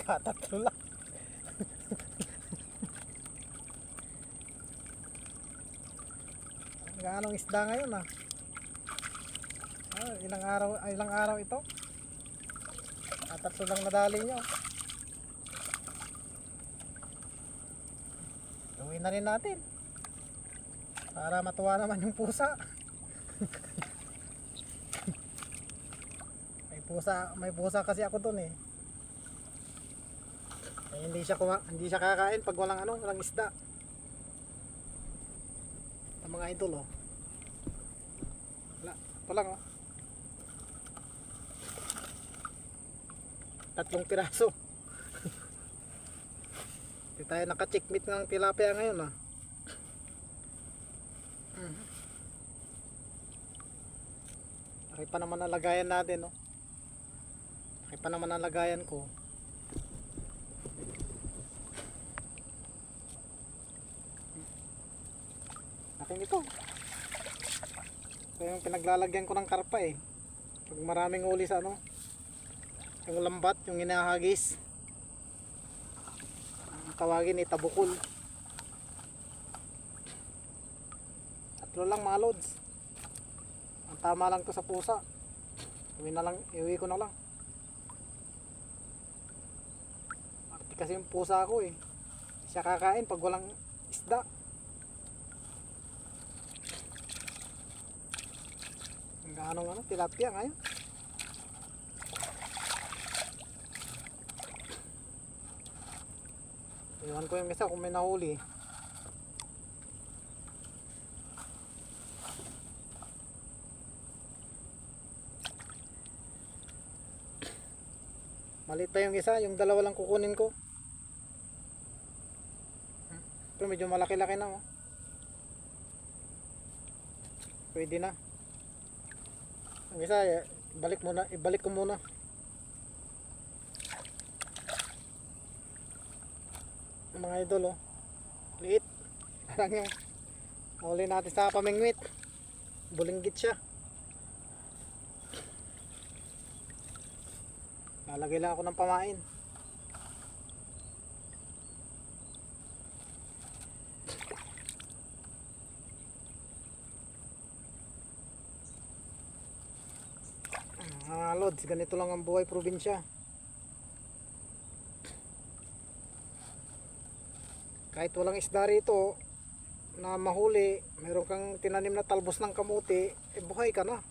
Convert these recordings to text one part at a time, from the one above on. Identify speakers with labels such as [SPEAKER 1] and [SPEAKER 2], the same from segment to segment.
[SPEAKER 1] Nagkatatlo lang. Anong isda ngayon ah? Ilang araw ito? Tatlo lang nadali nyo. Gawin na rin natin para matuwa naman yung pusa. May pusa kasi ako dun eh. Hindi siya kakain pag walang isda. Ang mga idol oh. Wala, ito lang oh. 3 piraso. Hindi tayo naka-checkmate ng tilapia ngayon ah. Laki pa naman ang lagayan natin oh. Laki pa naman ang lagayan ko. Akin ito. Ito yung pinaglalagyan ko ng karpa eh. Pag maraming uli sa ano, yung lambat, yung hinahagis, ang tawagin ni tabukol. 3 lang mga lods. Ang tama lang to sa pusa. Iuwi ko na lang. Kasi yung pusa ko eh, siya kakain pag walang isda. Anong tilapia ngayon. Iwan ko yung isa kung may nahuli. Maliit pa yung isa, yung 2 lang kukunin ko. Ito medyo malaki-laki na oh. Pwede na. Ang isa, ibalik ko muna. Ang mga idol oh. Liit. Parang yung huli natin sa pamingwit. Bulinggit siya. Lalagay lang ako ng pamain. Lods, ganito lang ang buhay probinsya. Kahit walang isda rito na mahuli, meron kang tinanim na talbos ng kamuti, eh buhay ka na.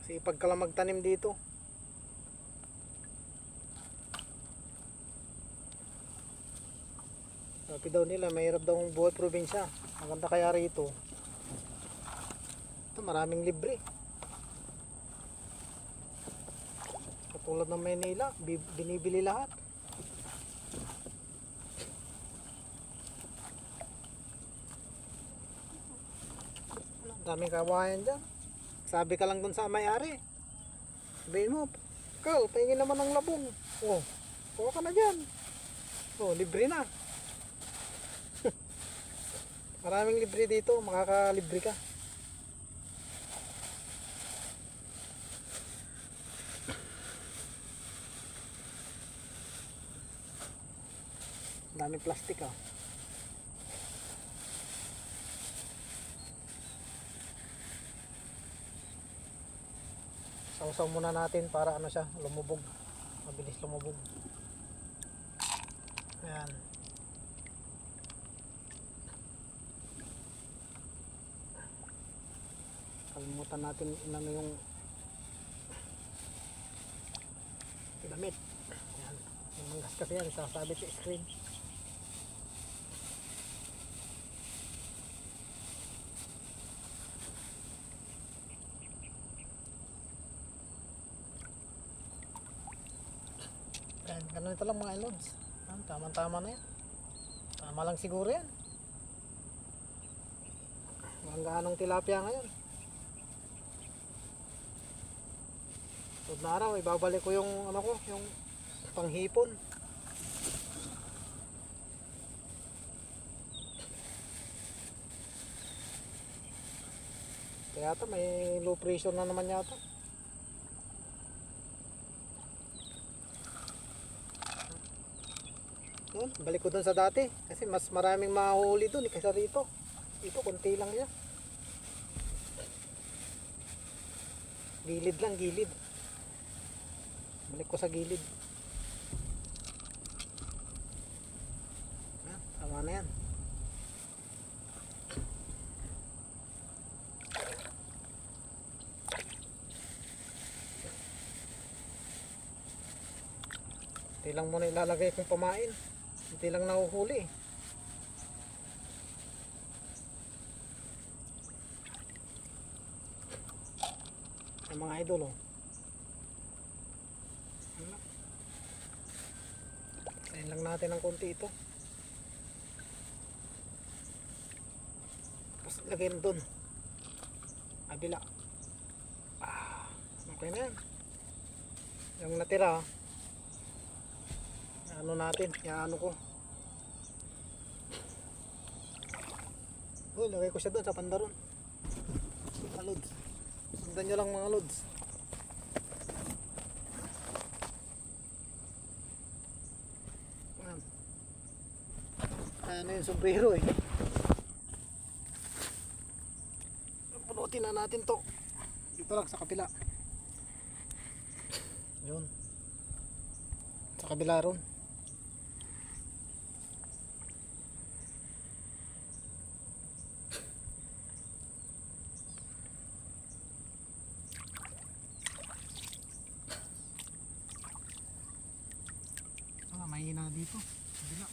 [SPEAKER 1] Kasi pagka lang magtanim dito. Sabi daw nila, mahirap daw ang buhay probinsya. Maganda kaya rito. Ito, maraming libre. Katulad ng Manila, binibili lahat. Daming kawayan dyan. Sabi ka lang dun sa may-ari. Sabihin mo, Carl, pahingin naman ng labong. Oh, kuha ka na dyan. Oh, libre na. Maraming libre dito, makakalibre ka. Daming plastic ah. Sausaw muna natin para ano siya, lumubog. Mabilis lumubog. Ayan. Kalimutan natin inano yung damit. Ayan. Yung manggas kasi yan, sasabit sa screen. Ayan, ganito lang mga ilods. Tama-tama na yan. Tama lang siguro yan. Hanggang anong tilapia ngayon. Sunod na araw, ibabalik ko yung yung panghipon. Kaya yata may low pressure na naman yata. Yun, balik ko dun sa dati. Kasi mas maraming mahuli dun kaysa rito. Dito, konti lang yan. Gilid lang, gilid. Balik ko sa gilid. Tama na yan. Hindi lang muna ilalagay kong pamain. Hindi lang nahuhuli. Ang mga idol, oh. Kain lang natin ng konti ito. Tapos lagyan dun. Kabila. Okay na yan. Yung natira, ano natin, ano ko. Uy, lagay ko siya doon sa pandaron. Mga lods. Sundan nyo lang mga lods. Ano yung sombrero eh. Punutin na natin to. Dito lang sa kapila. Yun. Sa kabila ron. Mahina dito. Kabila.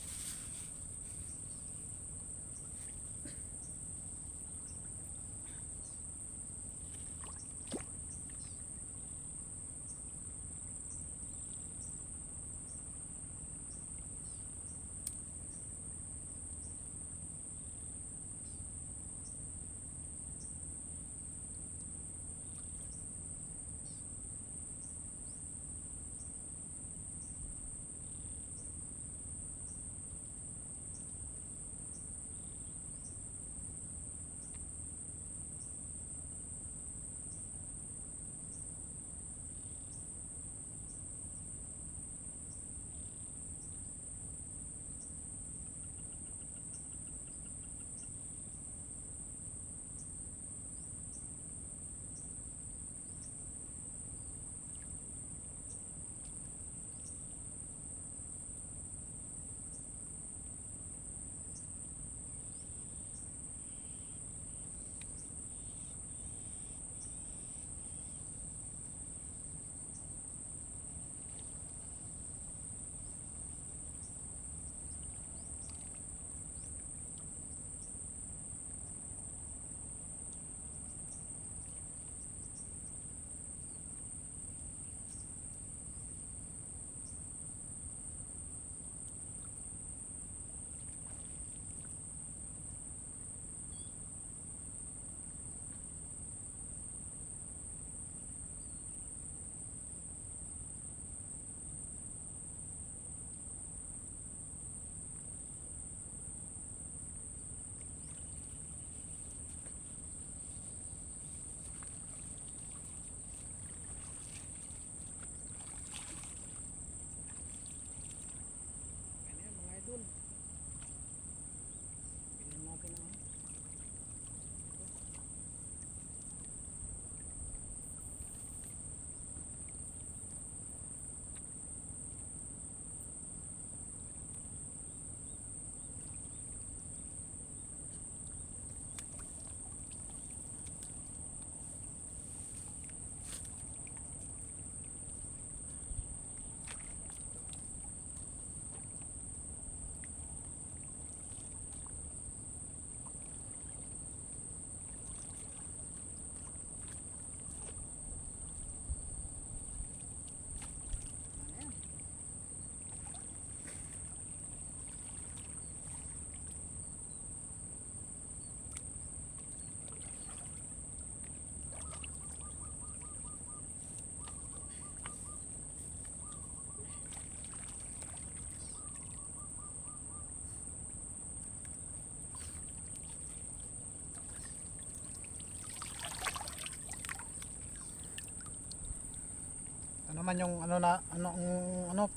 [SPEAKER 1] naman yung ano na ano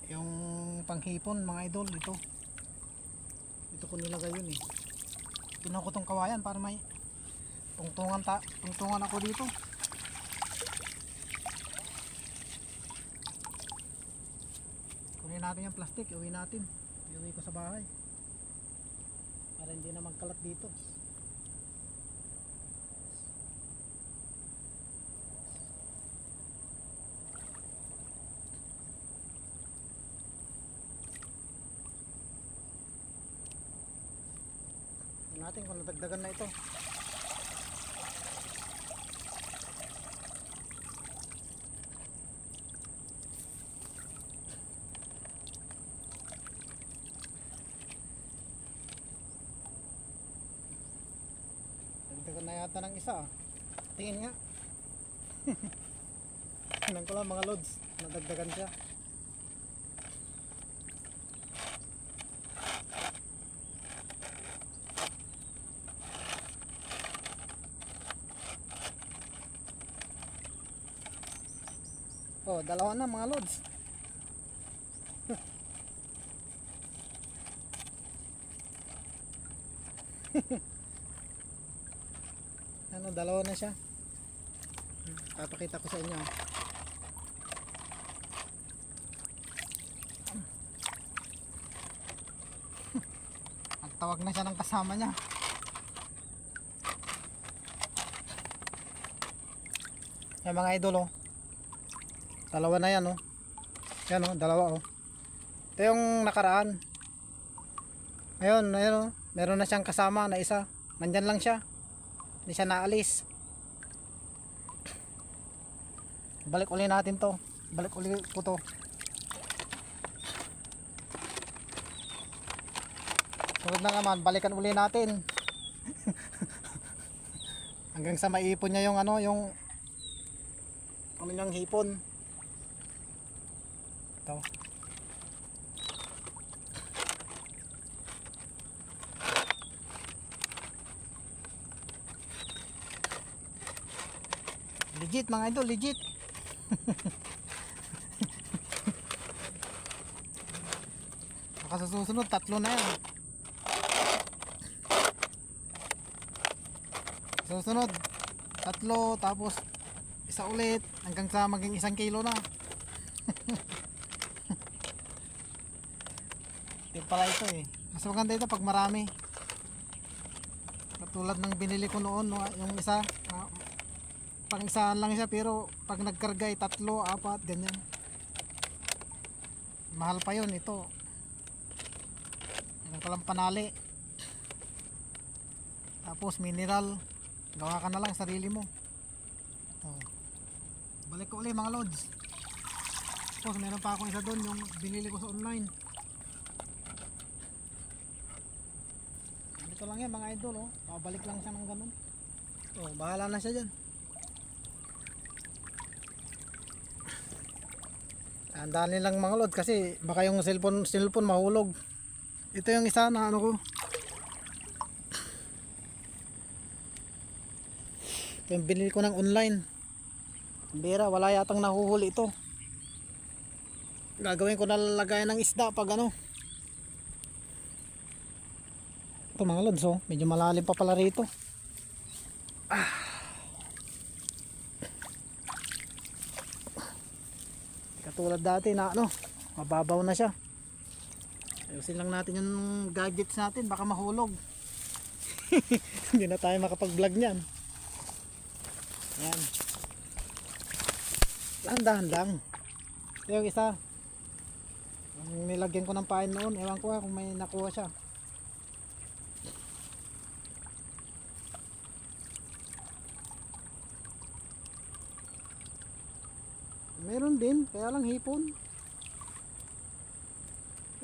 [SPEAKER 1] yung panghipon mga idol ito. Ito ko nilagay yun eh. Pinuha ko tong kawayan para may tungtungan ako dito. Kunin natin yung plastic, iuwi natin. Iuwi ko sa bahay. Para hindi na magkalat dito. Natin kung nadagdagan na ito. Dagdagan na yata ng isa. Tingin nga. Tingnan ko lang mga lods, nadagdagan siya. Oh, dalawa na mga lods. Ano, dalawa na siya. Papakita ko sa inyo. Nagtawag na siya ng kasama niya. Yan mga idol oh. Dalawa na yan oh. Yan oh, dalawa oh. Ito yung nakaraan. Ngayon, oh, meron na siyang kasama na isa. Nandyan lang siya. Hindi siya naalis. Balik uli natin to. Balik uli ko to. Sunod na naman, balikan uli natin. Hanggang sa maipon niya yung ano, yung ano niyang hipon. Ito. Legit mga idol, legit. Baka sa susunod, tatlo na yan. Susunod, tatlo, tapos isa ulit, hanggang sa maging 1 kilo na. Ito pala ito eh. Mas maganda ito pag marami. Katulad ng binili ko noon, no, yung isa, pang isahan lang siya, pero pag nagkarga ay 3, 4, ganyan. Mahal pa yun ito. Yan palang panali. Tapos mineral, gawa ka na lang sarili mo. Oh. Balik ko ulit mga lods. Tapos meron pa akong isa doon, yung binili ko sa online. Ito lang yan mga idol oh. Pabalik lang siya ng ganun. Oh, bahala na siya dyan. Andanin lang mga load kasi baka yung cellphone mahulog. Ito yung isa na ano ko. Yung binili ko ng online. Bira, wala yatang nahuhuli ito. Gagawin ko na lalagayan ng isda pag ano. Ito mga lods oh, medyo malalim pa pala rito. Katulad dati na ano, mababaw na siya. Ayusin lang natin yung gadgets natin, baka mahulog. Hindi na tayo makapag-vlog niyan. Yan. Dahan-dahan lang. Ito yung isa. Yung nilagyan ko ng pain noon, ewan ko kung may nakuha siya. Meron din, kaya lang hipon.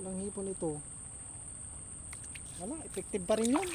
[SPEAKER 1] Walang hipon ito. Wala, effective pa rin yun.